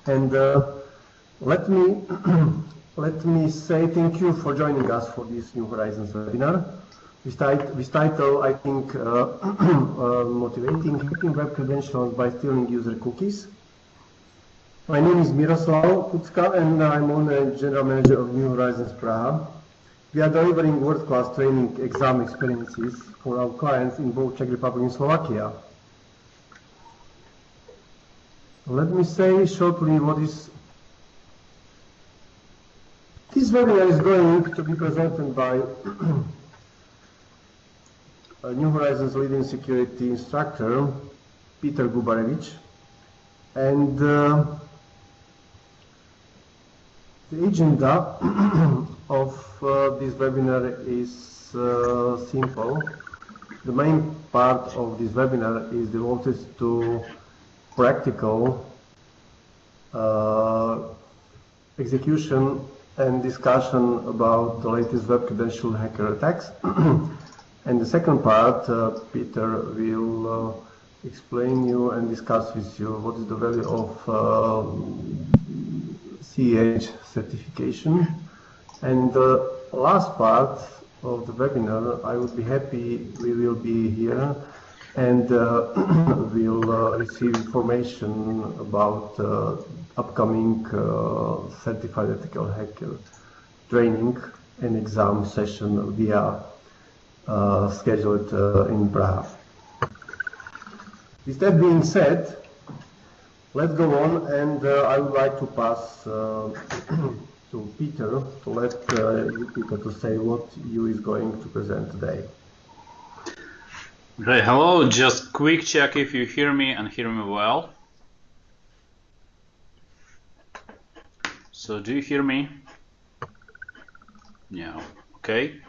And let me let me say thank you for joining us for this New Horizons webinar. With title, I think, Motivating Hacking Web Credentials by Stealing User Cookies. My name is Miroslav Kucka, and I'm the General Manager of New Horizons Prague. We are delivering world-class training exam experiences for our clients in both Czech Republic and Slovakia. Let me say shortly what is. This webinar is going to be presented by New Horizons leading security instructor, Peter Gubarevich, and the agenda of this webinar is simple. The main part of this webinar is devoted to practical execution and discussion about the latest web credential hacker attacks. And the second part, Peter will explain you and discuss with you what is the value of CEH certification. And the last part of the webinar, I would be happy we will be here and we'll receive information about upcoming certified ethical hacker training and exam session via scheduled in Prague. With that being said, let's go on, and I would like to pass to Peter to let you Peter to say what you is going to present today. Okay, hello, just quick check if you hear me and hear me well. So do you hear me? Yeah, okay.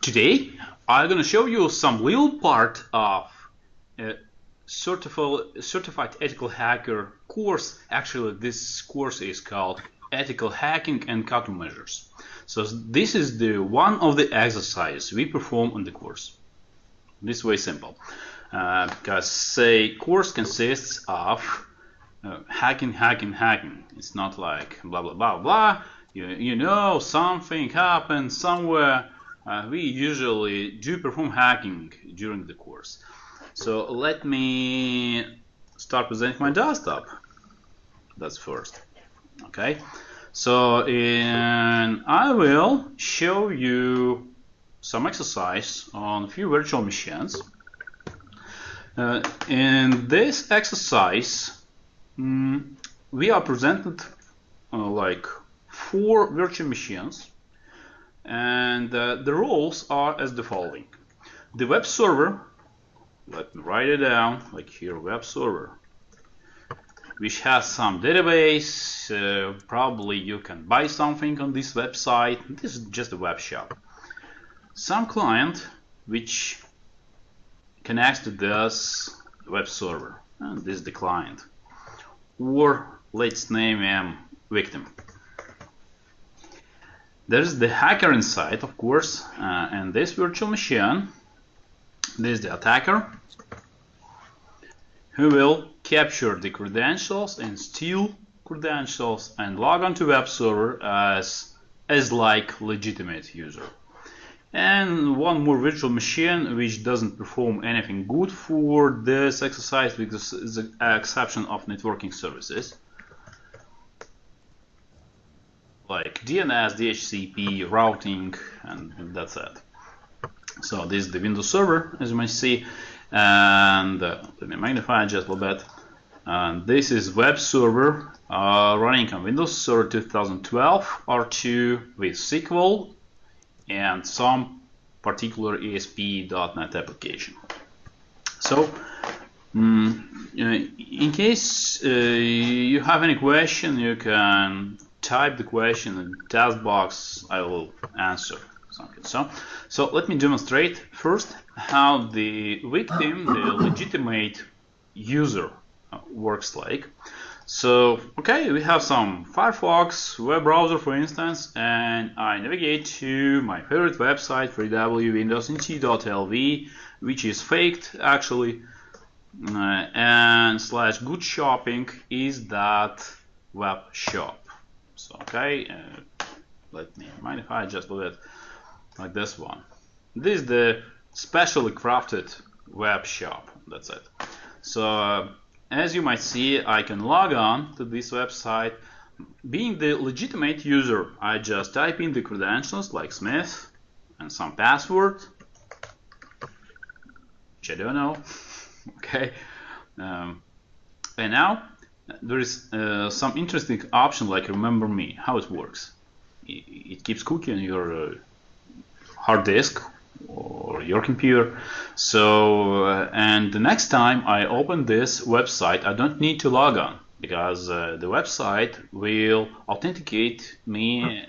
Today, I'm going to show you some little part of a certified ethical hacker course. Actually, this course is called Ethical Hacking and Countermeasures. So this is the one of the exercises we perform on the course. This way simple, because say course consists of hacking. It's not like blah blah blah blah. You know, something happened somewhere. We usually do perform hacking during the course. So let me start presenting my desktop. That's first. Okay. So I will show you some exercise on a few virtual machines. In this exercise, we are presented like 4 virtual machines. And the roles are as the following. The web server, let me write it down, like here, web server, which has some database. Probably you can buy something on this website. This is just a web shop. Some client which connects to this web server, and this is the client. Or let's name him victim. There's the hacker inside, of course, and this virtual machine. This is the attacker, who will capture the credentials and steal credentials and log on to web server as like legitimate user. And one more virtual machine which doesn't perform anything good for this exercise because it's the exception of networking services, like DNS, DHCP, routing, and that's it. So this is the Windows server, as you might see, and let me magnify just a little bit. And this is web server running on Windows Server 2012 R2 with SQL and some particular ASP.NET application. So in case you have any question, you can type the question in the task box. I will answer something. So let me demonstrate first how the victim, the legitimate user, works like. So okay, we have some Firefox web browser, for instance, and I navigate to my favorite website, www.windowsnt.lv, which is faked actually, and slash good shopping is that web shop. So okay, let me mind if I just do it like this one. This is the specially crafted web shop. That's it. So as you might see, I can log on to this website. Being the legitimate user, I just type in the credentials like Smith and some password, which I don't know. Okay, and now there is some interesting option like remember me. How it works? It keeps cookie on your hard disk or your computer. So and the next time I open this website, I don't need to log on because the website will authenticate me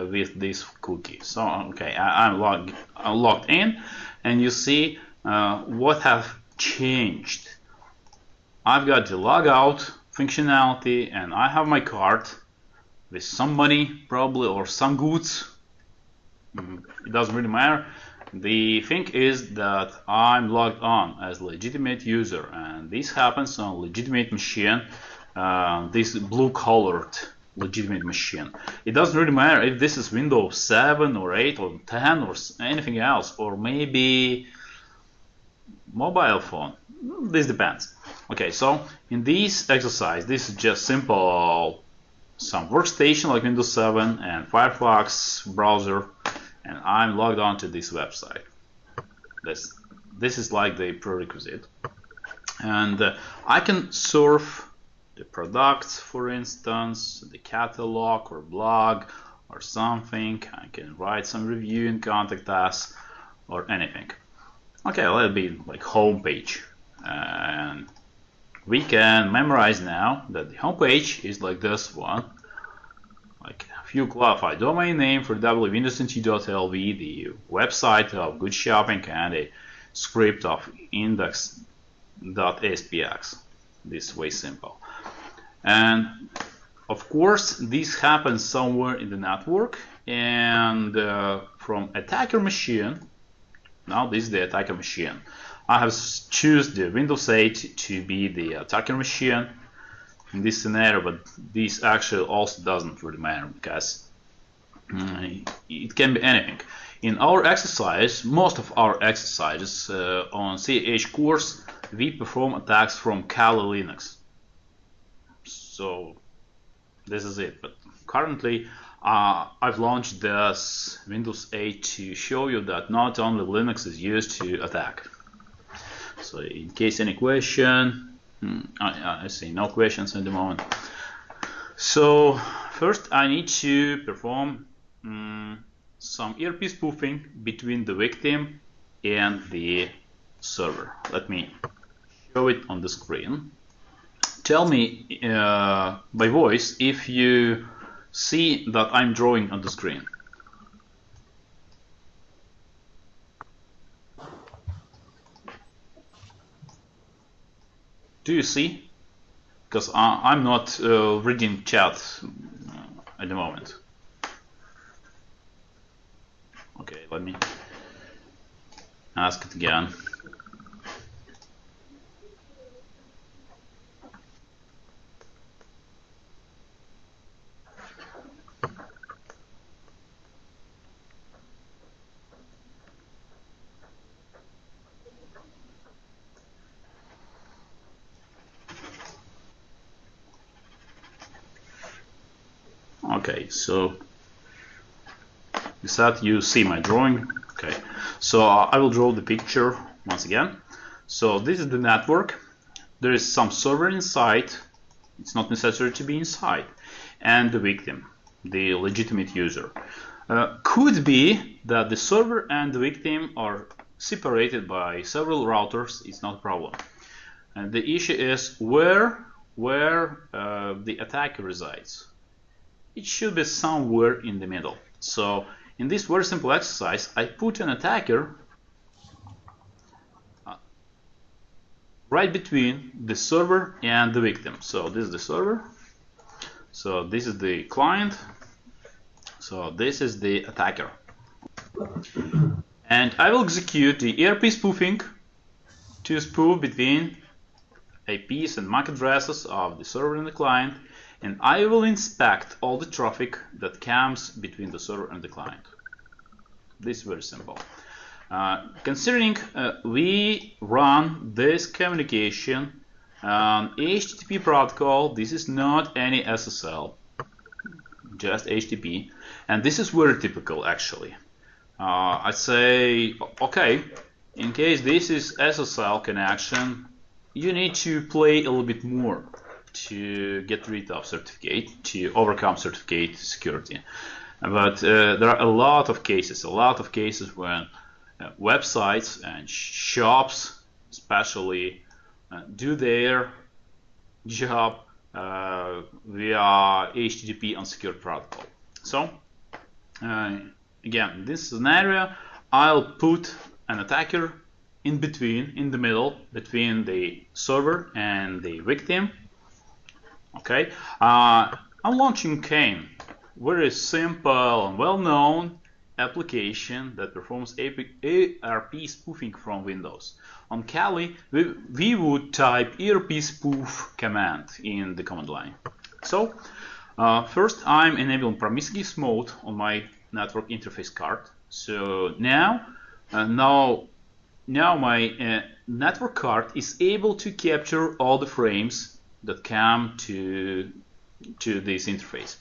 with this cookie. So okay, I'm logged in, and you see what have changed. I've got the logout functionality, and I have my cart with some money probably or some goods. It doesn't really matter. The thing is that I'm logged on as legitimate user, and this happens on legitimate machine, this blue colored legitimate machine. It doesn't really matter if this is Windows 7 or 8 or 10 or anything else, or maybe mobile phone. This depends. Okay, so in this exercise, this is just simple, some workstation like Windows 7 and Firefox browser, and I'm logged on to this website. This is like the prerequisite, and I can surf the products, for instance, the catalog or blog or something. I can write some review and contact us or anything. Okay, let it be like home page, and we can memorize now that the home page is like this one. Like if you clarify domain name for www.windowsnt.lv, the website of good shopping, and a script of index.aspx. This is way simple. And of course, this happens somewhere in the network, and from attacker machine. Now this is the attacker machine. I have choose the Windows 8 to be the attacker machine in this scenario, but this actually also doesn't really matter because it can be anything. In our exercise, most of our exercises on CH course, we perform attacks from Kali Linux. So this is it. But currently, I've launched this Windows 8 to show you that not only Linux is used to attack. So in case any question, I see no questions at the moment. So first I need to perform some ERP spoofing between the victim and the server. Let me show it on the screen. Tell me by voice if you see that I'm drawing on the screen. Do you see? Because I'm not reading chat at the moment. Okay, let me ask it again. Okay, so you said you see my drawing. Okay, so I will draw the picture once again. So this is the network. There is some server inside. It's not necessary to be inside. And the victim, the legitimate user. Could be that the server and the victim are separated by several routers. It's not a problem. And the issue is where the attacker resides. It should be somewhere in the middle. So in this very simple exercise, I put an attacker right between the server and the victim. So this is the server. So this is the client. So this is the attacker. And I will execute the ERP spoofing to spoof between IPs and MAC addresses of the server and the client, and I will inspect all the traffic that comes between the server and the client. This is very simple. Considering we run this communication on HTTP protocol, this is not any SSL, just HTTP, and this is very typical actually. I say, okay, in case this is SSL connection, you need to play a little bit more to get rid of certificate, to overcome certificate security. But there are a lot of cases when websites and shops especially do their job via HTTP unsecured protocol. So again, in this scenario, I'll put an attacker in between, in the middle, between the server and the victim. Okay, I'm launching Kane, very simple and well-known application that performs ERP spoofing from Windows. On Kali, we would type ERP spoof command in the command line. So first, I'm enabling promiscuous mode on my network interface card. So now my network card is able to capture all the frames that come to this interface.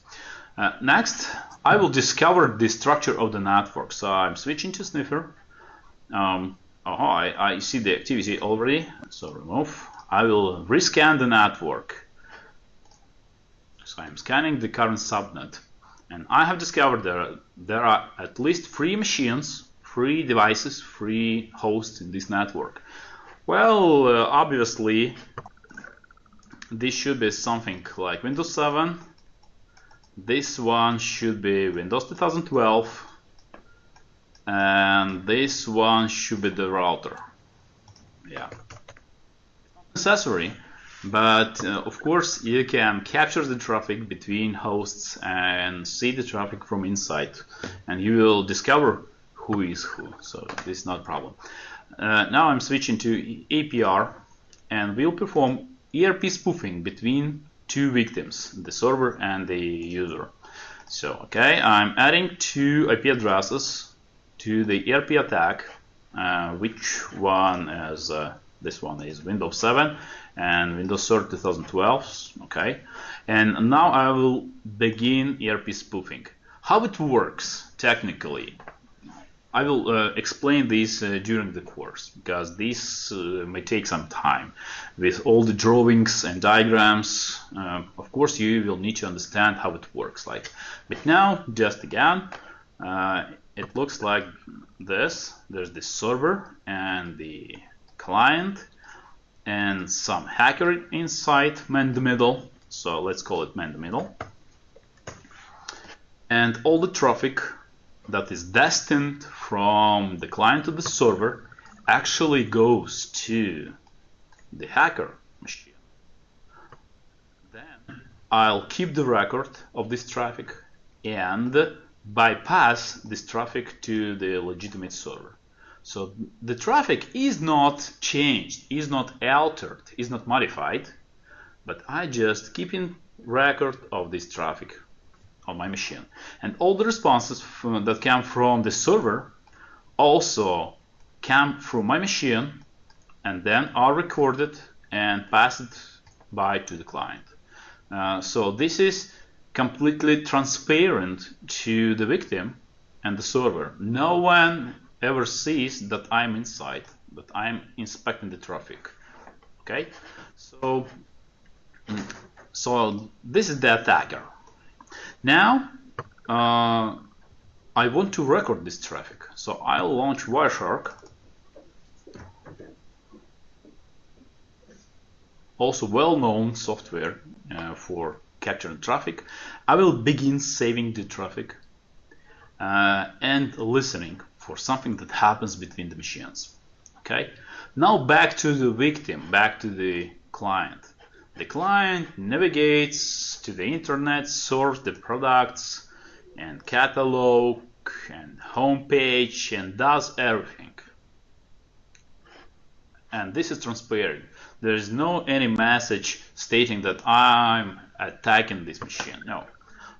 Next, I will discover the structure of the network. So I'm switching to sniffer. I see the activity already, so remove. I will rescan the network. So I'm scanning the current subnet, and I have discovered there are at least 3 machines, 3 devices, 3 hosts in this network. Well, obviously, this should be something like Windows 7. This one should be Windows 2012. And this one should be the router. Yeah. It's not necessary, but of course you can capture the traffic between hosts and see the traffic from inside. And you will discover who is who. So this is not a problem. Now I'm switching to APR, and we'll perform ERP spoofing between 2 victims, the server and the user. So, okay, I'm adding 2 IP addresses to the ERP attack. Which one is, this one is Windows 7 and Windows Server 2012, okay. And now I will begin ERP spoofing. How it works technically, I will explain this during the course, because this may take some time with all the drawings and diagrams. Of course, you will need to understand how it works. But now, just again, it looks like this. There's the server and the client, and some hacker inside man the middle. So let's call it man the middle. And all the traffic that is destined from the client to the server actually goes to the hacker machine. Then I'll keep the record of this traffic and bypass this traffic to the legitimate server. So the traffic is not changed, is not altered, is not modified, but I just keep in record of this traffic on my machine. And all the responses that come from the server also come from my machine and then are recorded and passed by to the client. So this is completely transparent to the victim and the server. No one ever sees that I'm inside, that I'm inspecting the traffic. Okay, so this is the attacker. Now I want to record this traffic, so I'll launch Wireshark. Also well-known software for capturing traffic. I will begin saving the traffic and listening for something that happens between the machines. Okay. Now back to the victim, back to the client. The client navigates to the internet, source the products and catalog and home page and does everything. And this is transparent. There is no any message stating that I'm attacking this machine. No.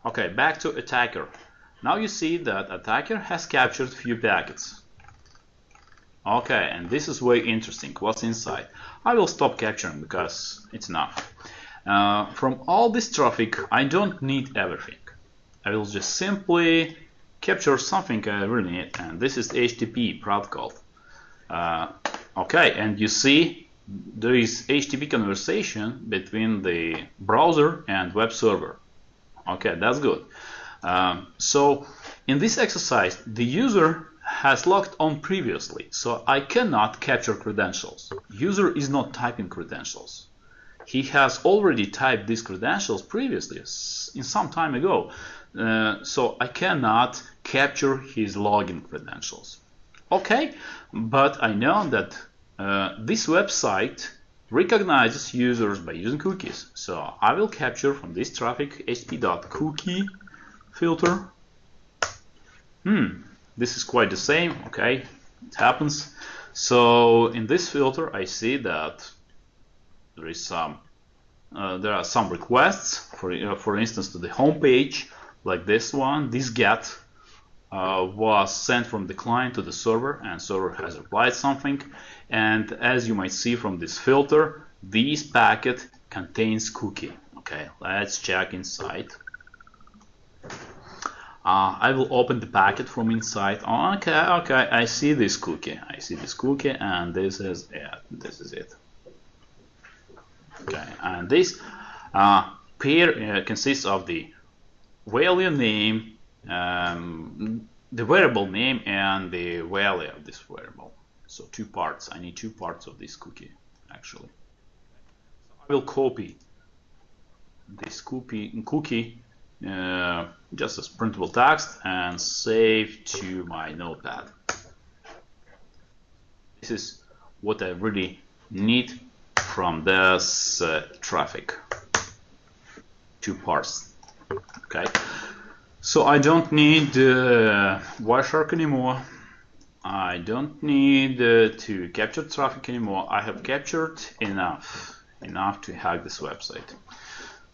Okay, back to attacker. Now you see that attacker has captured few packets. Okay, and this is very interesting. What's inside? I will stop capturing because it's enough. From all this traffic, I don't need everything. I will just simply capture something I really need, and this is HTTP protocol. Okay, and you see there is HTTP conversation between the browser and web server. Okay, that's good. So in this exercise, the user has logged on previously, so I cannot capture credentials. User is not typing credentials. He has already typed these credentials previously, in some time ago, so I cannot capture his login credentials. Okay, but I know that this website recognizes users by using cookies, so I will capture from this traffic http.cookie filter. This is quite the same. Okay, it happens. So in this filter, I see that there is there are some requests, for instance, to the home page, like this one. This get was sent from the client to the server, and server has replied something. And as you might see from this filter, this packet contains cookie. Okay, let's check inside. I will open the packet from inside. Okay, I see this cookie. I see this cookie, and this is it. This is it. Okay, and this pair consists of the value name, the variable name, and the value of this variable. So two parts. I need two parts of this cookie, actually. I will copy this cookie just as printable text and save to my notepad. This is what I really need from this traffic. Two parts. Okay, so I don't need Wireshark anymore. I don't need to capture traffic anymore. I have captured enough to hack this website,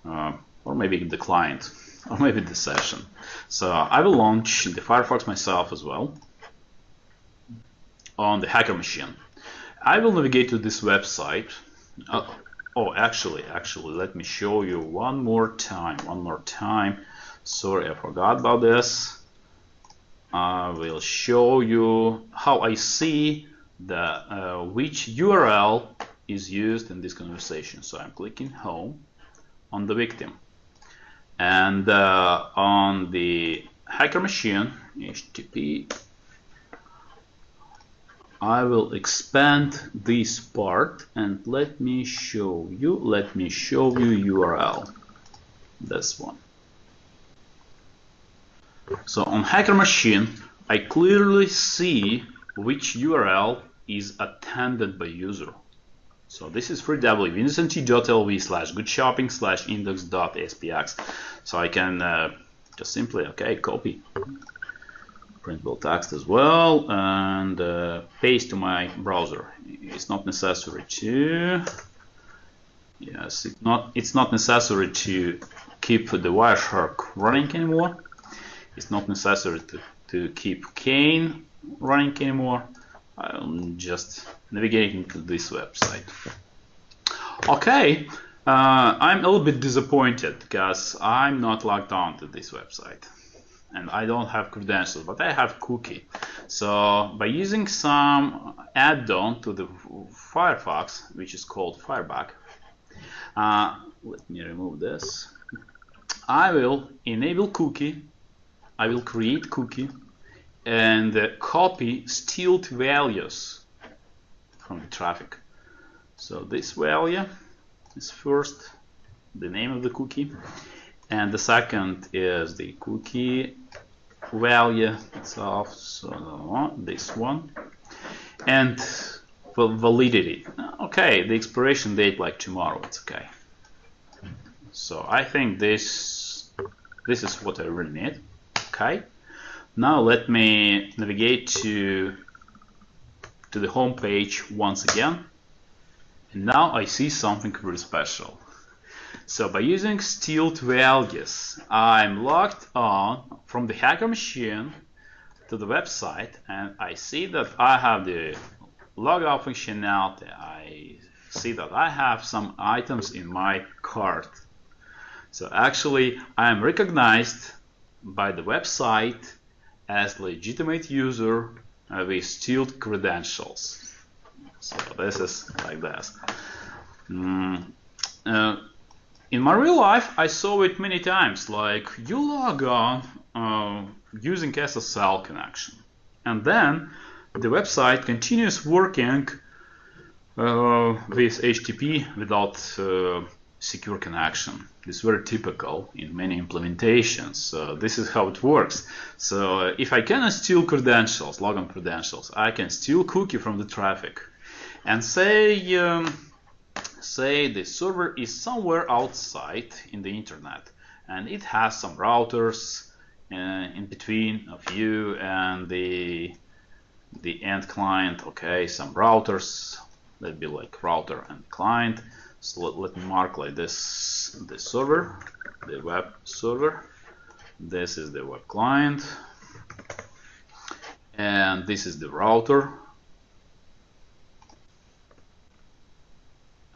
or maybe the client, or maybe the session. So I will launch the Firefox myself as well on the hacker machine. I will navigate to this website. Actually, let me show you one more time. Sorry, I forgot about this. I will show you how I see the which URL is used in this conversation. So I'm clicking home on the victim, and on the hacker machine, HTTP, I will expand this part and let me show you URL, this one. So on hacker machine, I clearly see which URL is attended by user. So this is www.vincent.lv/goodshopping/index.spx. So I can just simply copy printable text as well and paste to my browser. It's not necessary to it's not necessary to keep the Wireshark running anymore. It's not necessary to keep Kane running anymore. I'm just navigating to this website. Okay, I'm a little bit disappointed because I'm not logged on to this website. And I don't have credentials, but I have cookie. So by using some add-on to the Firefox, which is called Fireback, let me remove this. I will enable cookie. I will create cookie and copy styled values from the traffic. So this value is first the name of the cookie, and the second is the cookie value itself, so this one, and validity. Okay, the expiration date like tomorrow, it's okay. So I think this is what I really need. Okay, Now let me navigate to the home page once again, and now I see something very special. So by using stealed values, I'm logged on from the hacker machine to the website, and I see that I have the logout functionality. I see that I have some items in my cart. So actually I am recognized by the website as legitimate user with stealed credentials. So this is like this. In my real life, I saw it many times, like you log on using SSL connection, and then the website continues working with HTTP without secure connection. It's very typical in many implementations. This is how it works. So if I cannot steal credentials, login credentials, I can steal cookie from the traffic, and say the server is somewhere outside in the internet, and it has some routers in between of you and the end client. Okay, some routers, that'd be like router and client. So let me mark like this: the server, the web server, this is the web client, and this is the router,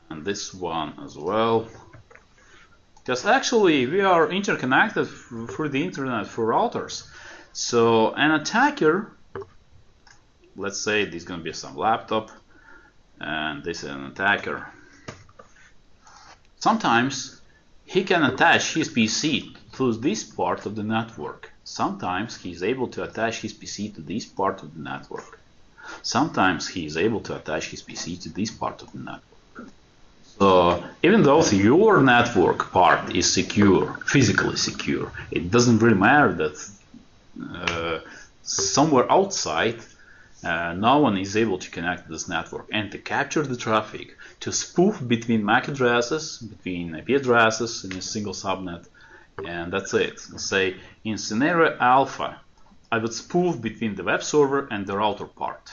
and this one as well, because actually we are interconnected through the internet for routers. So an attacker, let's say this is going to be some laptop, and this is an attacker. Sometimes he can attach his PC to this part of the network. Sometimes he is able to attach his PC to this part of the network. Sometimes he is able to attach his PC to this part of the network. So even though your network part is secure, physically secure, it doesn't really matter that somewhere outside no one is able to connect to this network and to capture the traffic, to spoof between MAC addresses, between IP addresses in a single subnet, and that's it. Say in scenario alpha, I would spoof between the web server and the router part,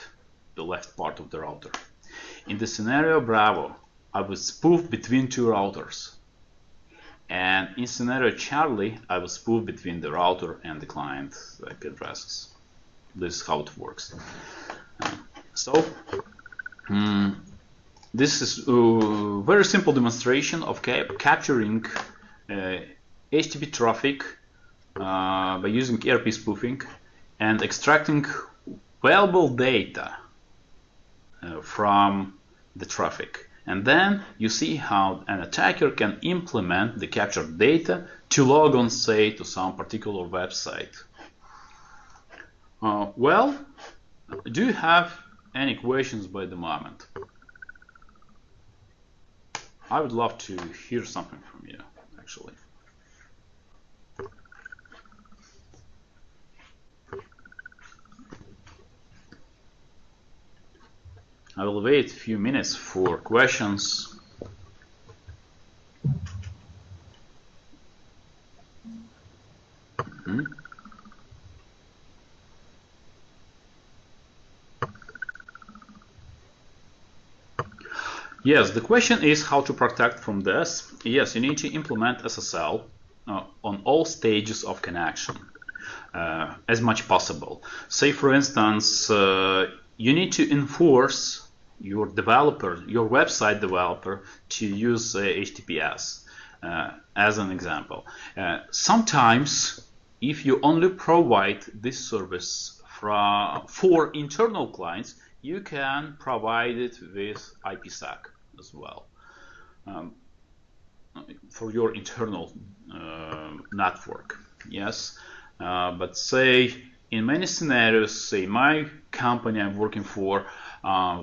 the left part of the router. In the scenario Bravo, I would spoof between two routers. And in scenario Charlie, I would spoof between the router and the client IP addresses. This is how it works. This is a very simple demonstration of capturing HTTP traffic by using ERP spoofing and extracting valuable data from the traffic. And then you see how an attacker can implement the captured data to log on, say, to some particular website. Well, do you have any questions by the moment? I would love to hear something from you, actually. I will wait a few minutes for questions. Yes, the question is how to protect from this. Yes, you need to implement SSL on all stages of connection as much possible. Say, for instance, you need to enforce your developer, your website developer, to use HTTPS as an example. Sometimes, if you only provide this service for internal clients, you can provide it with IPsec as well for your internal network. Yes, but say in many scenarios, say my company I'm working for,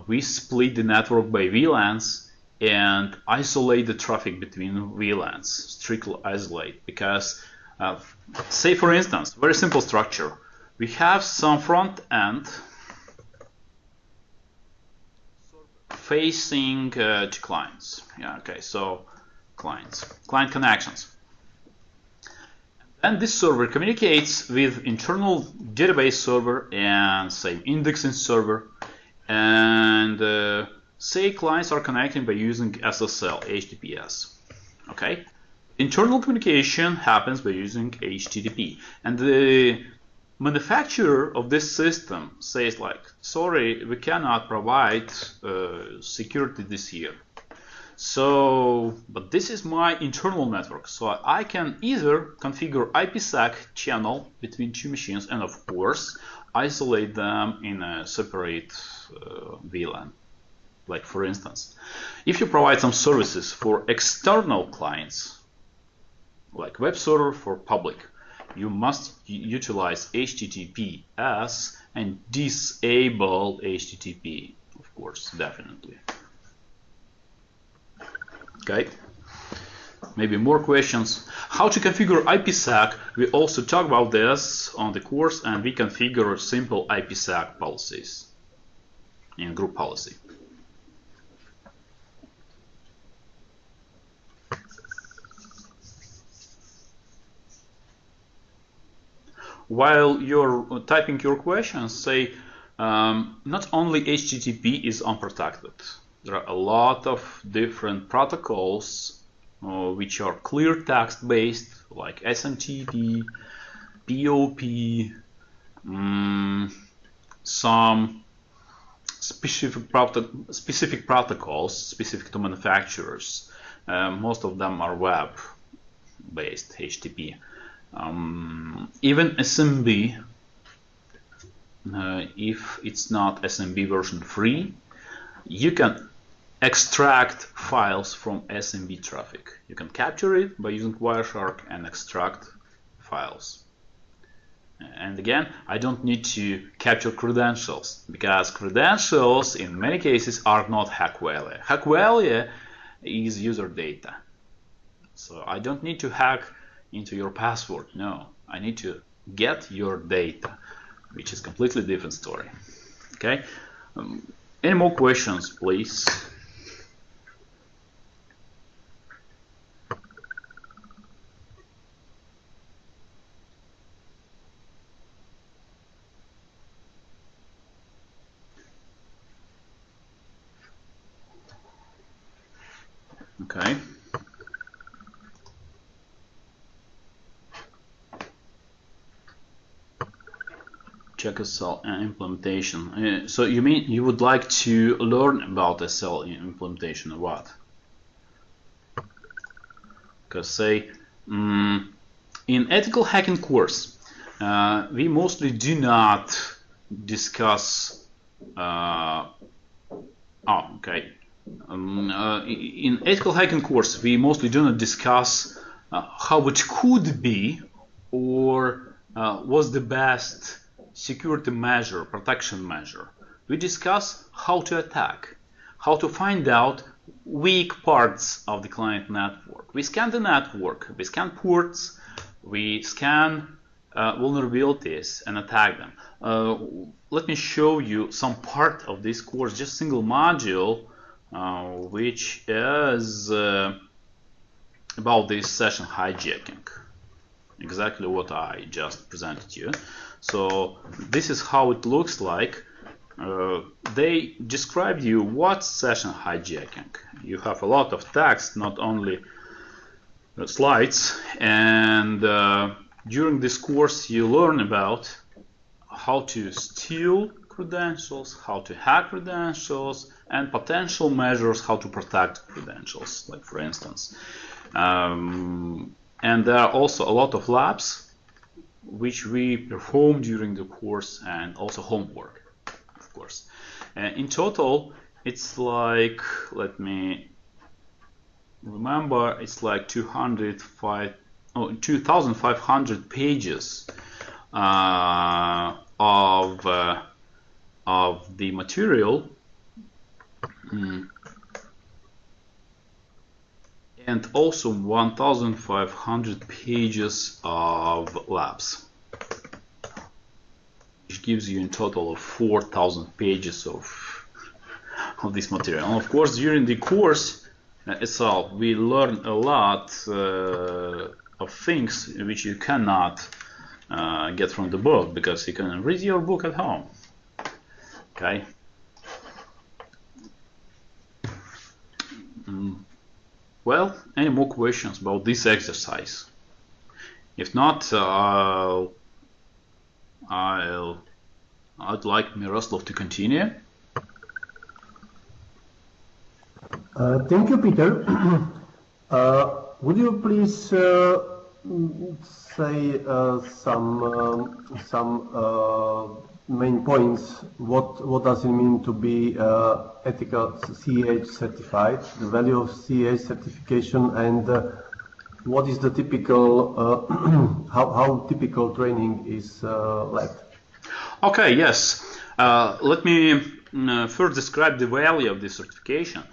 we split the network by VLANs and isolate the traffic between VLANs, strictly isolate, because say for instance, very simple structure, we have some front end facing to clients. Yeah, okay, so client connections. And And this server communicates with internal database server and say indexing server, and say clients are connecting by using SSL, HTTPS. Okay, internal communication happens by using HTTP, and the manufacturer of this system says like, sorry, we cannot provide security this year. So, but this is my internal network, so I can either configure IPsec channel between two machines and of course isolate them in a separate VLAN. Like for instance, if you provide some services for external clients, like web server for public, you must utilize HTTPS and disable HTTP, of course, definitely. Okay, maybe more questions. How to configure IPsec? We also talk about this on the course, and we configure simple IPsec policies in group policy. While you're typing your questions, say not only HTTP is unprotected. There are a lot of different protocols which are clear text based, like SMTP, POP, some specific protocols specific to manufacturers. Most of them are web based, HTTP. Even SMB, if it's not SMB version 3, you can extract files from SMB traffic. You can capture it by using Wireshark and extract files. And again, I don't need to capture credentials, because credentials in many cases are not hack value. Hack value is user data. So I don't need to hack into your password. No, I need to get your data, which is a completely different story. Okay. Any more questions, please? Okay. Check SL implementation. So you mean you would like to learn about SL implementation or what? Because say in ethical hacking course, we mostly do not discuss. In ethical hacking course, we mostly do not discuss how it could be or was the best security measure, protection measure. We discuss how to attack, how to find out weak parts of the client network. We scan the network, we scan ports, we scan vulnerabilities and attack them. Let me show you some part of this course, just single module, which is about this session hijacking. Exactly what I just presented you. So this is how it looks like. They described you what session hijacking. You have a lot of text, not only slides, and during this course you learn about how to steal credentials, how to hack credentials, and potential measures how to protect credentials, like for instance. And there are also a lot of labs which we perform during the course, and also homework, of course. In total, it's like, let me remember, it's like 2,500 pages of the material. And also 1,500 pages of labs, which gives you in total of 4,000 pages of this material. And of course, during the course itself, we learn a lot of things which you cannot get from the book, because you can read your book at home. Okay. Well, any more questions about this exercise? If not, I'd like Miroslav to continue. Thank you, Peter. Would you please say some main points? What does it mean to be ethical CH certified? The value of CH certification, and what is the typical how typical training is led? Okay. Yes. Let me first describe the value of this certification.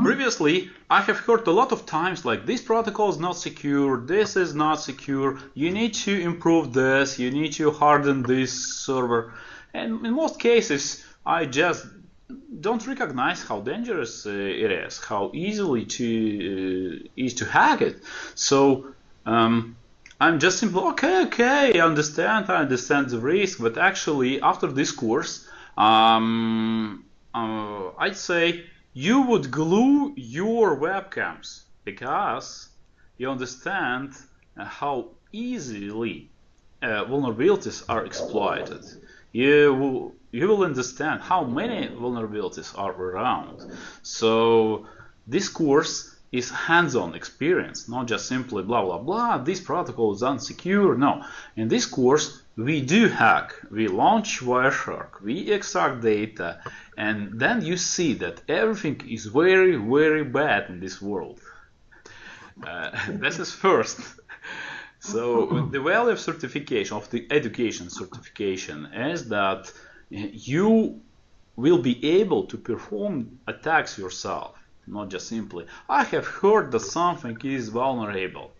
Previously, I have heard a lot of times like, this protocol is not secure, this is not secure, you need to improve this, you need to harden this server. And in most cases, I just don't recognize how dangerous it is, how easily is to hack it. So I'm just simply, okay, I understand the risk, but actually after this course, I'd say you would glue your webcams, because you understand how easily vulnerabilities are exploited. You will understand how many vulnerabilities are around. So this course is hands-on experience, not just simply blah blah blah, this protocol is unsecure. No, in this course we do hack, we launch Wireshark, we extract data, and then you see that everything is very, very bad in this world. This is first. So the value of certification, of the education certification, is that you will be able to perform attacks yourself, not just simply, I have heard that something is vulnerable.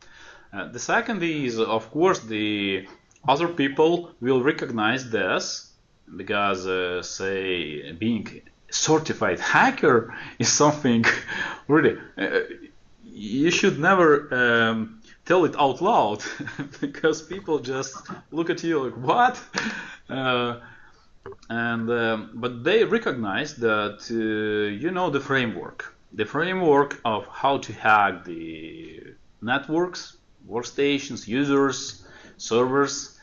The second is, of course, the other people will recognize this, because, say, being certified hacker is something really, you should never tell it out loud, because people just look at you like, what? But they recognize that you know the framework of how to hack the networks, workstations, users, servers,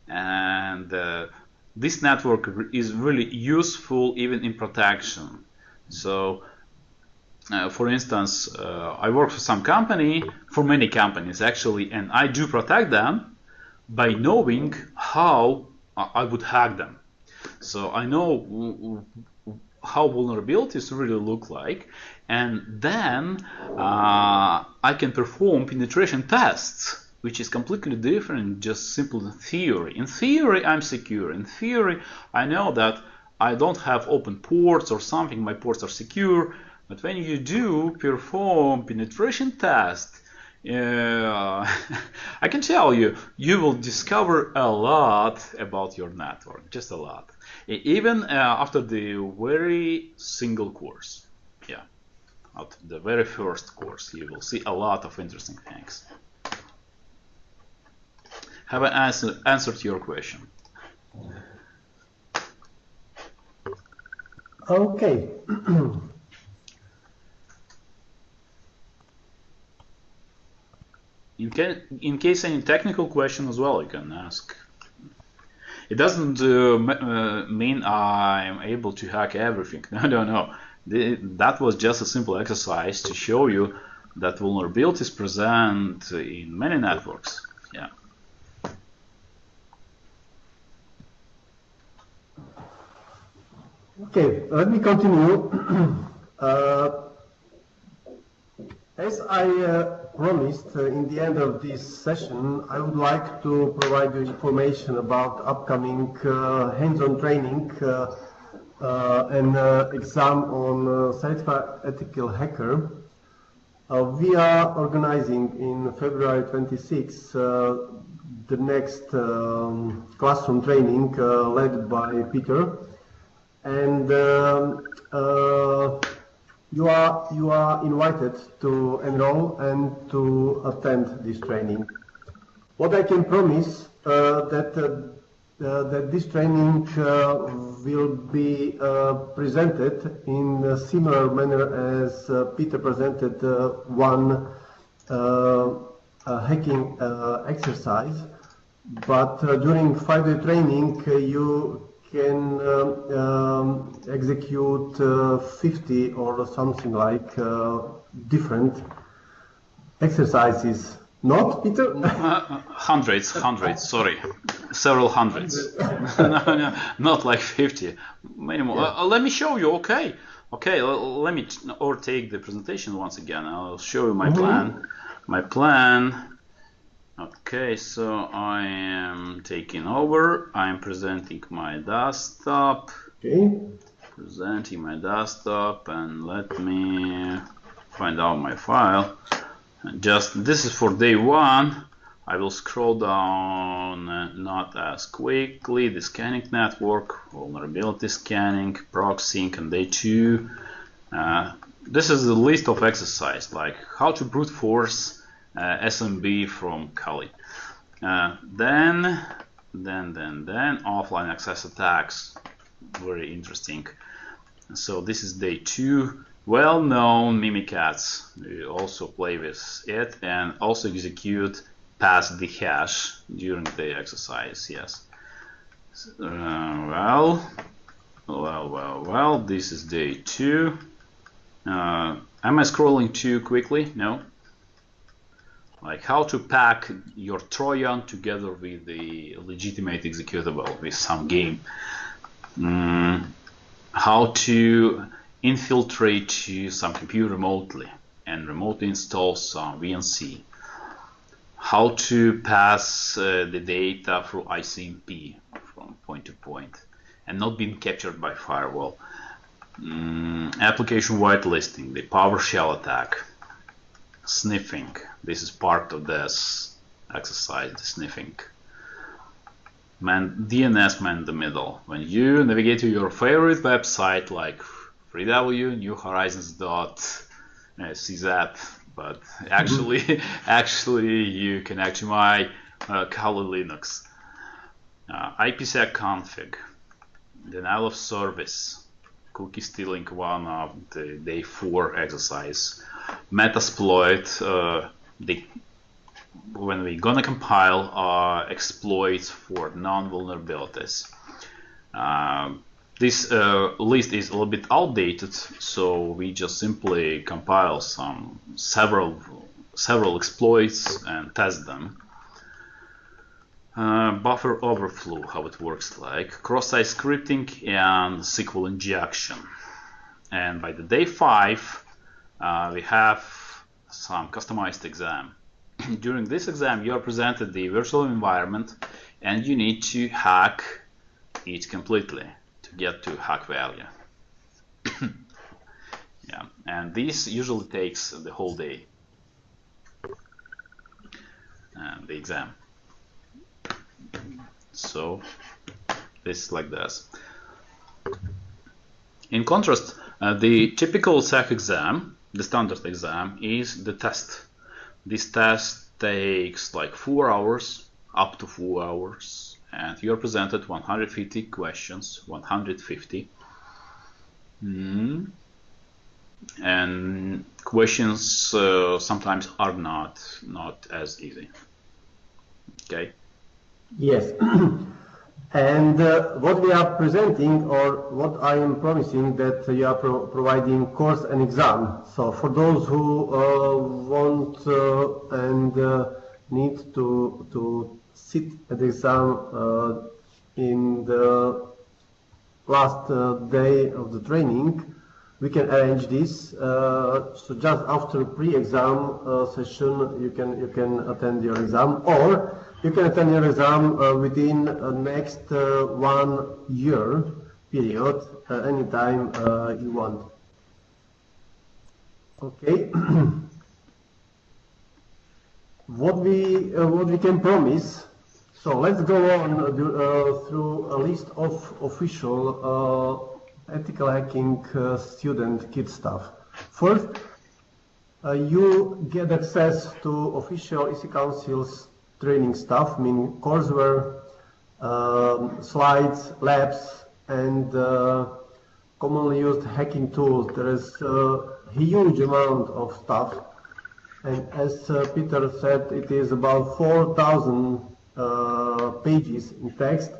and this network is really useful even in protection. So for instance, I work for some company, for many companies actually, and I do protect them by knowing how I would hack them. So I know how vulnerabilities really look like, and then I can perform penetration tests, which is completely different, just simple theory. In theory, I'm secure. In theory, I know that I don't have open ports or something, my ports are secure. But when you do perform penetration test, I can tell you, you will discover a lot about your network, just a lot. Even after the very single course. Yeah, after the very first course, you will see a lot of interesting things. Have I answered your question? Okay. In case any technical question as well, you can ask. It doesn't mean I'm able to hack everything. No. That was just a simple exercise to show you that vulnerabilities present in many networks. Yeah. Okay, let me continue. As I promised, in the end of this session, I would like to provide you information about upcoming hands-on training and exam on certified ethical hacker. We are organizing in February 26 the next classroom training led by Peter, and you are invited to enroll and to attend this training. what I can promise that this training will be presented in a similar manner as Peter presented one hacking exercise, but during 5-day training you can execute 50 or something like different exercises. Not, Peter? Hundreds, sorry. Several hundreds. No, not like 50. Many more. Yeah. Let me show you, okay. Okay, let me overtake the presentation once again. I'll show you my plan. My plan. Okay, so I am taking over. I'm presenting my desktop. Okay. Presenting my desktop, and let me find out my file. Just this is for day 1. I will scroll down not as quickly. The scanning network, vulnerability scanning, proxying, and day 2. This is the list of exercise, like how to brute force SMB from Kali. Then offline access attacks. Very interesting. So this is day 2. Well-known Mimikatz. We also play with it and also execute past the hash during the exercise. Yes. Well. This is day 2. Am I scrolling too quickly? No. Like how to pack your Trojan together with the legitimate executable with some game. How to infiltrate some computer remotely and remotely install some VNC. How to pass the data through ICMP from point to point and not being captured by firewall. Application whitelisting, the PowerShell attack. Sniffing, this is part of this exercise, the sniffing. DNS man in the middle. When you navigate to your favorite website like FreeW, New Horizons CZAP, but actually you can actually my Kali Linux. IPsec config, denial of service, cookie stealing, one of the day 4 exercise. Metasploit, when we're gonna compile exploits for non-vulnerabilities. This list is a little bit outdated, so we just simply compile several exploits and test them. Buffer overflow, how it works like, cross-site scripting and SQL injection. And by the day 5, we have some customized exam. During this exam, you are presented the virtual environment, and you need to hack it completely to get to hack value. Yeah, and this usually takes the whole day. The exam. So this is like this. In contrast, the typical SAC exam, the standard exam, is the test. This test takes like 4 hours, up to 4 hours, and you're presented 150 questions, 150. And questions sometimes are not as easy. Okay. Yes. And what we are presenting, or what I am promising, that you are providing course and exam. So for those who want and need to sit at the exam in the last day of the training, we can arrange this. So just after pre-exam session, you can attend your exam, or you can attend your exam within next 1 year period, anytime you want. Okay. What we can promise. So let's go on through a list of official ethical hacking student kit stuff. First, you get access to official EC Council's training stuff, meaning courseware, slides, labs, and commonly used hacking tools. There is a huge amount of stuff, and as Peter said, it is about 4,000 pages in text,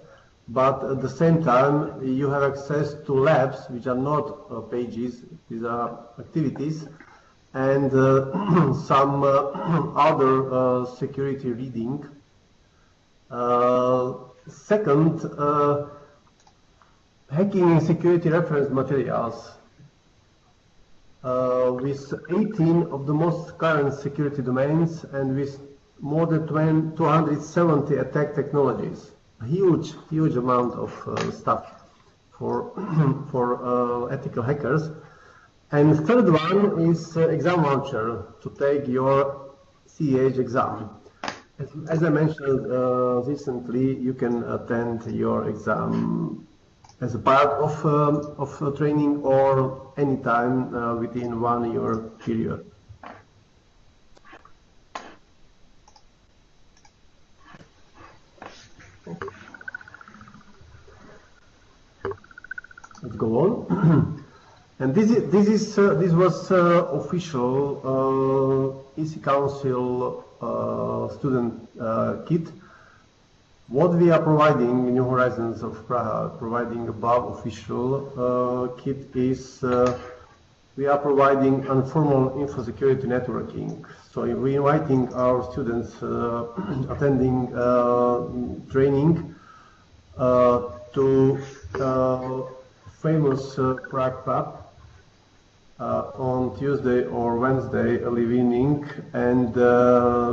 but at the same time you have access to labs, which are not pages, these are activities, and some other security reading. Second, hacking and security reference materials. With 18 of the most current security domains and with more than 270 attack technologies. A huge amount of stuff for, for ethical hackers. And the third one is exam launcher to take your CEH exam. As I mentioned recently, you can attend your exam as a part of training or anytime within 1 year period. Let's go on. And this was official EC Council student kit. What we are providing, New Horizons of Prague, providing above official kit is we are providing informal info security networking. So we're inviting our students attending training to famous Prague pub on Tuesday or Wednesday early evening, and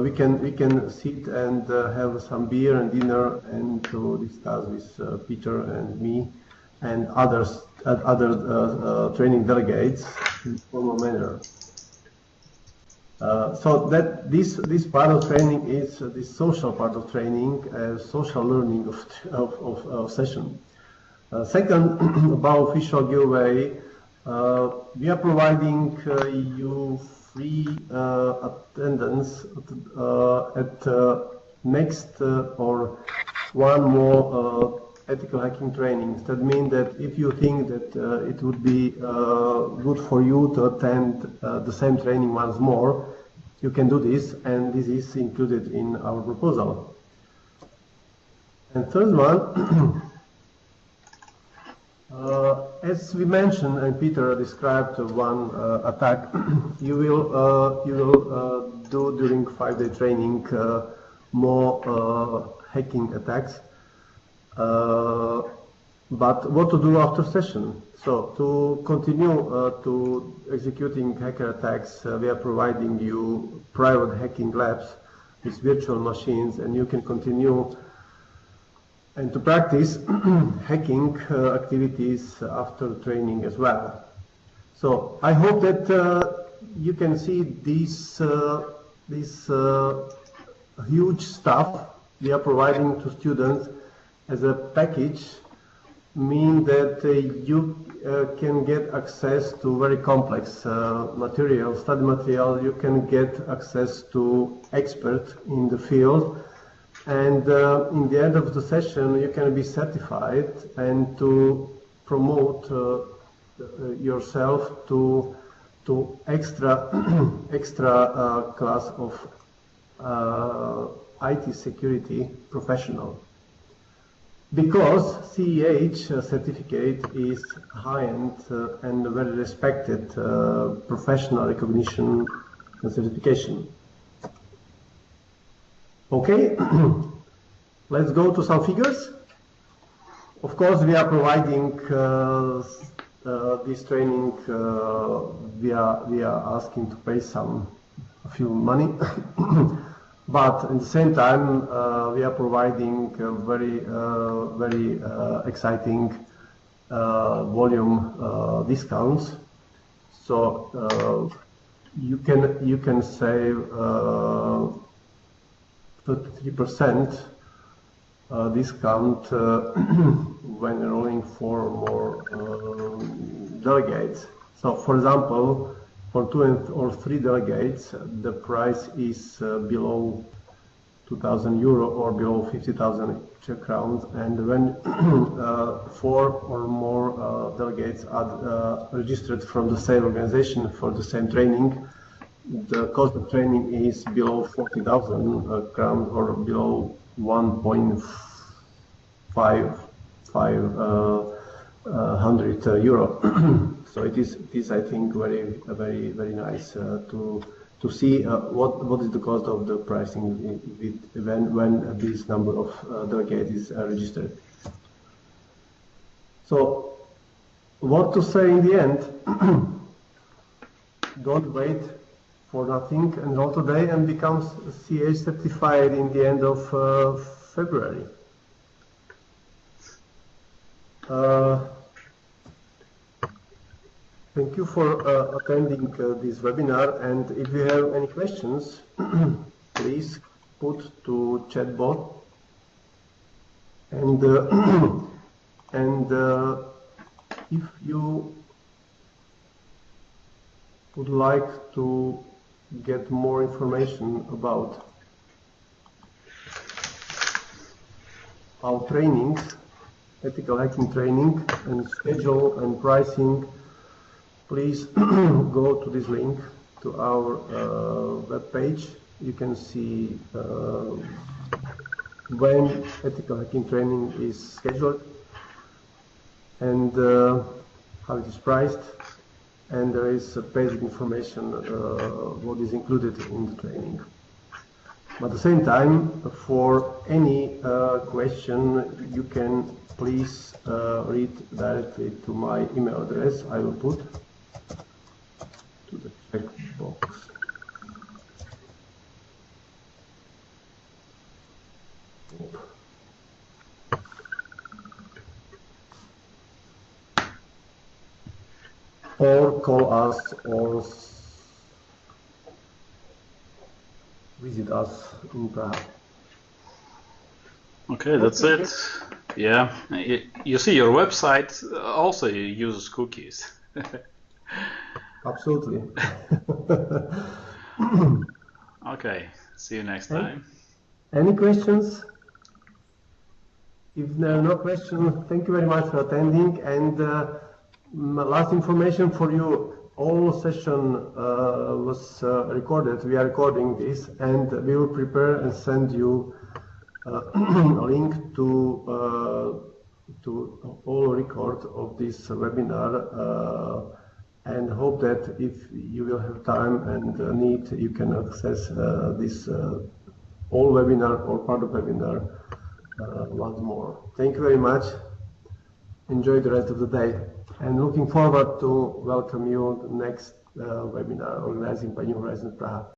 we can sit and have some beer and dinner and to discuss with Peter and me and other training delegates in formal manner. So that this part of training is this social part of training, social learning of session. Second, about official giveaway, we are providing you free attendance at next or one more ethical hacking trainings. That means that if you think that it would be good for you to attend the same training once more, you can do this, and this is included in our proposal. And third one, as we mentioned and Peter described one attack, you will do during 5-day training more hacking attacks. But what to do after session? So to continue to executing hacker attacks, we are providing you private hacking labs with virtual machines, and you can continue and to practice hacking activities after training as well. So I hope that you can see this huge stuff we are providing to students as a package, mean that you can get access to very complex material, study material. You can get access to experts in the field, and in the end of the session you can be certified and to promote yourself to extra class of IT security professional. Because CEH certificate is high-end and very respected professional recognition and certification. Okay, let's go to some figures. Of course, we are providing this training. We are asking to pay a few money. But at the same time, we are providing very exciting volume discounts. So you can save 33% discount when enrolling 4 or more delegates. So, for example, for 2 or 3 delegates, the price is below 2,000 euro or below 50,000 Czech crowns, and when 4 or more delegates are registered from the same organization for the same training, the cost of training is below 40,000 crowns or below 1.500 euro. So it is I think very nice to see what is the cost of the pricing when this number of delegates is registered. So what to say in the end? Don't wait for nothing, enroll today and become CH certified in the end of February. Thank you for attending this webinar, and if you have any questions, please put to chatbot, and if you would like to get more information about our trainings, ethical hacking training and schedule and pricing, please go to this link to our web page. You can see when ethical hacking training is scheduled and how it is priced, and there is basic information what is included in the training. But at the same time, for any question, you can please read directly to my email address. I will put to the checkbox. Or call us or visit us in Prague. Okay, that's it. Yeah, you see your website also uses cookies. Absolutely. Okay, see you next time. Any questions? If there are no questions, thank you very much for attending. And last information for you, all session was recorded. We are recording this, and we will prepare and send you a link to all record of this webinar, and hope that if you will have time and need, you can access this all webinar or part of webinar once more. Thank you very much. Enjoy the rest of the day, and looking forward to welcome you next webinar organizing by New Horizons Prague.